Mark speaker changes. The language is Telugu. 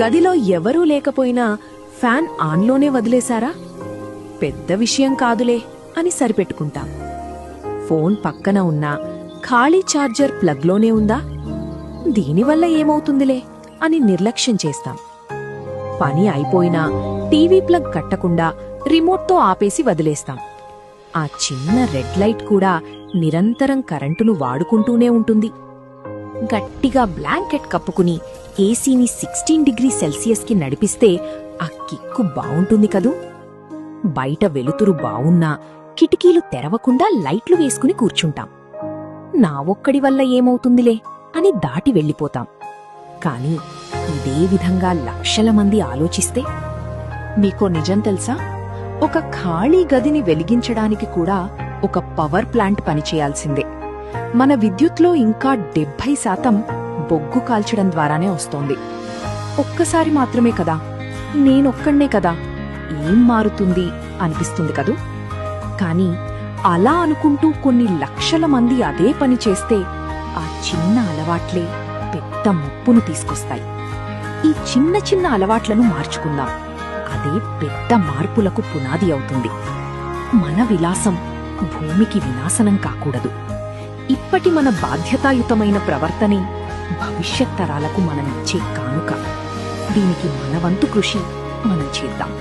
Speaker 1: గదిలో ఎవరూ లేకపోయినా ఫ్యాన్ ఆన్లోనే వదిలేశారా? పెద్ద విషయం కాదులే అని సరిపెట్టుకుంటాం. ఫోన్ పక్కన ఉన్నా ఖాళీ ఛార్జర్ ప్లగ్లోనే ఉందా? దీనివల్ల ఏమవుతుందిలే అని నిర్లక్ష్యం చేస్తాం. పని అయిపోయినా టీవీ ప్లగ్ కట్టకుండా రిమోట్తో ఆపేసి వదిలేస్తాం. ఆ చిన్న రెడ్ లైట్ కూడా నిరంతరం కరెంటును వాడుకుంటూనే ఉంటుంది. గట్టిగా బ్లాంకెట్ కప్పుకుని ఏసీని 16 డిగ్రీ సెల్సియస్కి నడిపిస్తే ఆ కిక్కు బావుంటుంది కదూ. బయట వెలుతురు బావున్నా కిటికీలు తెరవకుండా లైట్లు వేసుకుని కూర్చుంటాం. నా ఒక్కడి వల్ల ఏమవుతుందిలే అని దాటి వెళ్ళిపోతాం. కాని ఇదే విధంగా లక్షల మంది ఆలోచిస్తే? మీకో నిజం తెలుసా? ఒక ఖాళీ గదిని వెలిగించడానికి కూడా ఒక పవర్ ప్లాంట్ పనిచేయాల్సిందే. మన విద్యుత్లో ఇంకా 70% బొగ్గు కాల్చడం ద్వారానే వస్తోంది. ఒక్కసారి మాత్రమే కదా, నేనొక్కడ్నే కదా, ఏం మారుతుంది అనిపిస్తుంది కదూ. కాని అలా అనుకుంటూ కొన్ని లక్షల మంది అదే పని చేస్తే ఆ చిన్న అలవాట్లే పెద్ద ముప్పును తీసుకొస్తాయి. ఈ చిన్న చిన్న అలవాట్లను మార్చుకుందాం. అదే పెద్ద మార్పులకు పునాది అవుతుంది. మన విలాసం భూమికి వినాశనం కాకూడదు. ఇప్పటి మన బాధ్యతాయుతమైన ప్రవర్తనే భవిష్యత్ తరాలకు మనమిచ్చే కానుక. దీనికి మన వంతు కృషి మనం చేద్దాం.